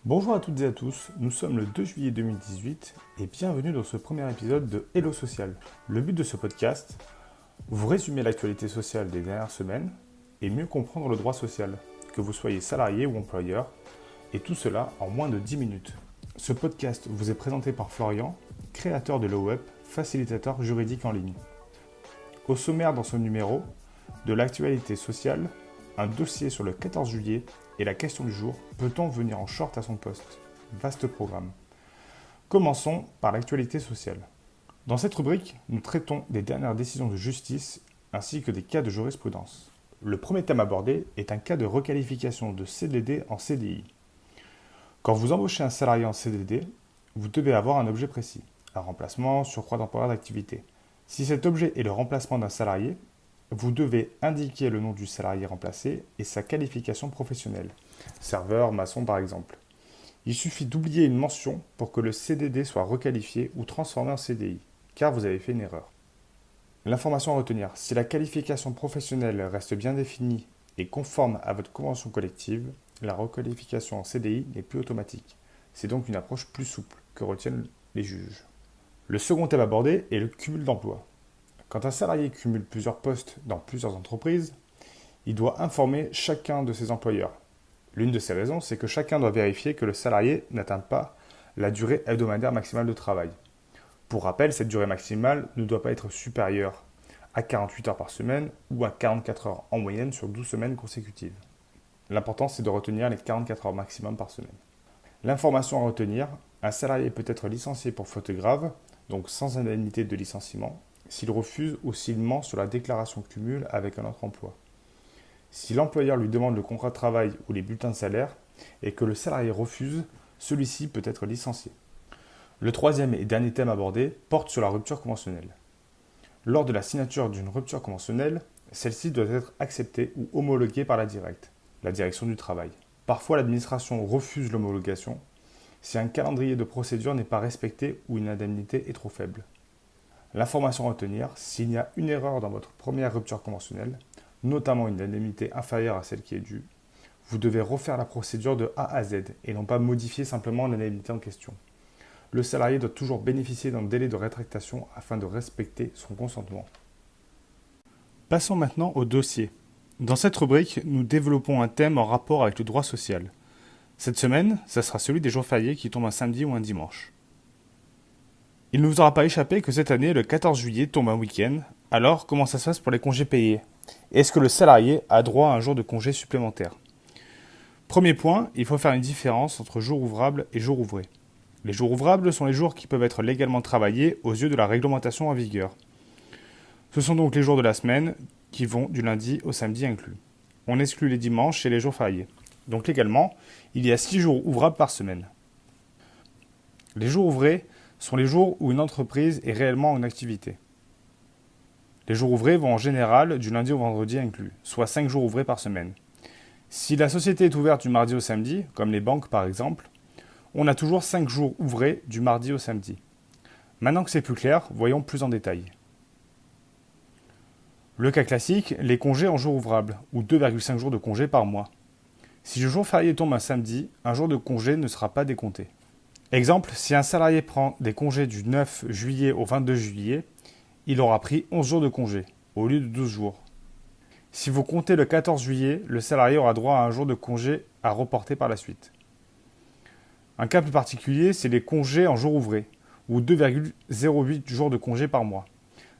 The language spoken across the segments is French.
Bonjour à toutes et à tous, nous sommes le 2 juillet 2018 et bienvenue dans ce premier épisode de Hello Social. Le but de ce podcast, vous résumer l'actualité sociale des dernières semaines et mieux comprendre le droit social, que vous soyez salarié ou employeur, et tout cela en moins de 10 minutes. Ce podcast vous est présenté par Florian, créateur de l'OWeb, facilitateur juridique en ligne. Au sommaire dans ce numéro, de l'actualité sociale, un dossier sur le 14 juillet et la question du jour, peut-on venir en short à son poste? Vaste programme. Commençons par l'actualité sociale. Dans cette rubrique, nous traitons des dernières décisions de justice ainsi que des cas de jurisprudence. Le premier thème abordé est un cas de requalification de CDD en CDI. Quand vous embauchez un salarié en CDD, vous devez avoir un objet précis, un remplacement, surcroît temporaire d'activité. Si cet objet est le remplacement d'un salarié, vous devez indiquer le nom du salarié remplacé et sa qualification professionnelle. Serveur, maçon par exemple. Il suffit d'oublier une mention pour que le CDD soit requalifié ou transformé en CDI, car vous avez fait une erreur. L'information à retenir, si la qualification professionnelle reste bien définie et conforme à votre convention collective, la requalification en CDI n'est plus automatique. C'est donc une approche plus souple que retiennent les juges. Le second thème abordé est le cumul d'emplois. Quand un salarié cumule plusieurs postes dans plusieurs entreprises, il doit informer chacun de ses employeurs. L'une de ces raisons, c'est que chacun doit vérifier que le salarié n'atteint pas la durée hebdomadaire maximale de travail. Pour rappel, cette durée maximale ne doit pas être supérieure à 48 heures par semaine ou à 44 heures en moyenne sur 12 semaines consécutives. L'important, c'est de retenir les 44 heures maximum par semaine. L'information à retenir, un salarié peut être licencié pour faute grave, donc sans indemnité de licenciement, s'il refuse ou s'il ment sur la déclaration cumul avec un autre emploi. Si l'employeur lui demande le contrat de travail ou les bulletins de salaire et que le salarié refuse, celui-ci peut être licencié. Le troisième et dernier thème abordé porte sur la rupture conventionnelle. Lors de la signature d'une rupture conventionnelle, celle-ci doit être acceptée ou homologuée par la direction du travail. Parfois, l'administration refuse l'homologation si un calendrier de procédure n'est pas respecté ou une indemnité est trop faible. L'information à retenir, s'il y a une erreur dans votre première rupture conventionnelle, notamment une indemnité inférieure à celle qui est due, vous devez refaire la procédure de A à Z et non pas modifier simplement l'indemnité en question. Le salarié doit toujours bénéficier d'un délai de rétractation afin de respecter son consentement. Passons maintenant au dossier. Dans cette rubrique, nous développons un thème en rapport avec le droit social. Cette semaine, ça sera celui des jours fériés qui tombent un samedi ou un dimanche. Il ne vous aura pas échappé que cette année, le 14 juillet tombe un week-end. Alors, comment ça se passe pour les congés payés? Est-ce que le salarié a droit à un jour de congé supplémentaire? Premier point, il faut faire une différence entre jours ouvrables et jours ouvrés. Les jours ouvrables sont les jours qui peuvent être légalement travaillés aux yeux de la réglementation en vigueur. Ce sont donc les jours de la semaine qui vont du lundi au samedi inclus. On exclut les dimanches et les jours fériés. Donc légalement, il y a 6 jours ouvrables par semaine. Les jours ouvrés sont les jours où une entreprise est réellement en activité. Les jours ouvrés vont en général du lundi au vendredi inclus, soit 5 jours ouvrés par semaine. Si la société est ouverte du mardi au samedi, comme les banques par exemple, on a toujours 5 jours ouvrés du mardi au samedi. Maintenant que c'est plus clair, voyons plus en détail. Le cas classique, les congés en jours ouvrables, ou 2,5 jours de congés par mois. Si le jour férié tombe un samedi, un jour de congé ne sera pas décompté. Exemple, si un salarié prend des congés du 9 juillet au 22 juillet, il aura pris 11 jours de congé, au lieu de 12 jours. Si vous comptez le 14 juillet, le salarié aura droit à un jour de congé à reporter par la suite. Un cas plus particulier, c'est les congés en jours ouvrés, ou 2,08 jours de congé par mois.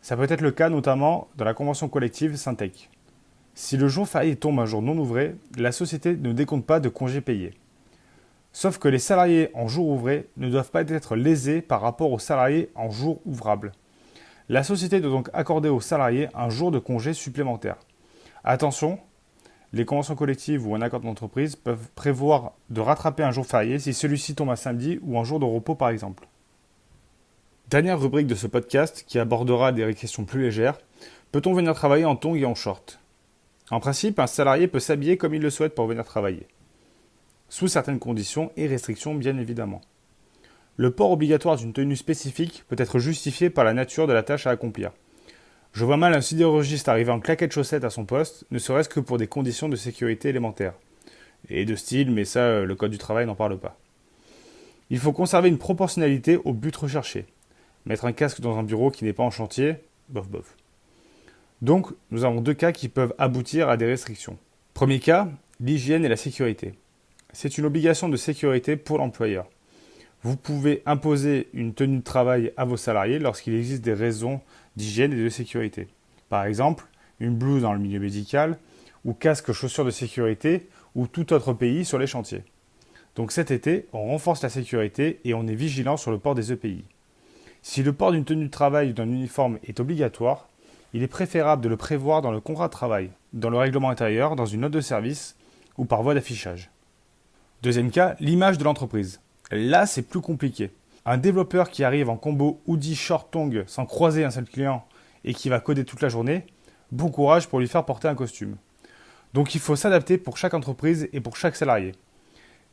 Ça peut être le cas notamment dans la convention collective Syntec. Si le jour férié tombe un jour non ouvré, la société ne décompte pas de congés payés. Sauf que les salariés en jours ouvrés ne doivent pas être lésés par rapport aux salariés en jours ouvrables. La société doit donc accorder aux salariés un jour de congé supplémentaire. Attention, les conventions collectives ou un accord d'entreprise peuvent prévoir de rattraper un jour férié si celui-ci tombe un samedi ou un jour de repos par exemple. Dernière rubrique de ce podcast qui abordera des questions plus légères. Peut-on venir travailler en tongs et en short? En principe, un salarié peut s'habiller comme il le souhaite pour venir travailler. Sous certaines conditions et restrictions bien évidemment. Le port obligatoire d'une tenue spécifique peut être justifié par la nature de la tâche à accomplir. Je vois mal un sidérurgiste arriver en claquettes chaussettes à son poste, ne serait-ce que pour des conditions de sécurité élémentaires. Et de style, mais ça, le code du travail n'en parle pas. Il faut conserver une proportionnalité au but recherché. Mettre un casque dans un bureau qui n'est pas en chantier, bof bof. Donc, nous avons 2 cas qui peuvent aboutir à des restrictions. Premier cas, l'hygiène et la sécurité. C'est une obligation de sécurité pour l'employeur. Vous pouvez imposer une tenue de travail à vos salariés lorsqu'il existe des raisons d'hygiène et de sécurité. Par exemple, une blouse dans le milieu médical, ou casque chaussures de sécurité, ou tout autre pays sur les chantiers. Donc cet été, on renforce la sécurité et on est vigilant sur le port des EPI. Si le port d'une tenue de travail ou d'un uniforme est obligatoire, il est préférable de le prévoir dans le contrat de travail, dans le règlement intérieur, dans une note de service ou par voie d'affichage. Deuxième cas, l'image de l'entreprise. Là, c'est plus compliqué. Un développeur qui arrive en combo hoodie short tongue sans croiser un seul client et qui va coder toute la journée, bon courage pour lui faire porter un costume. Donc il faut s'adapter pour chaque entreprise et pour chaque salarié.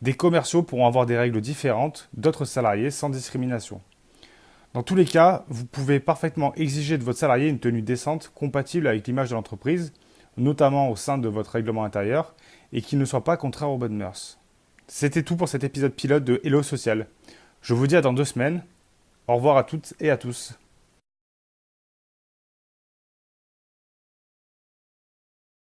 Des commerciaux pourront avoir des règles différentes d'autres salariés sans discrimination. Dans tous les cas, vous pouvez parfaitement exiger de votre salarié une tenue décente compatible avec l'image de l'entreprise, notamment au sein de votre règlement intérieur, et qui ne soit pas contraire aux bonnes mœurs. C'était tout pour cet épisode pilote de Hello Social. Je vous dis à dans 2 semaines. Au revoir à toutes et à tous.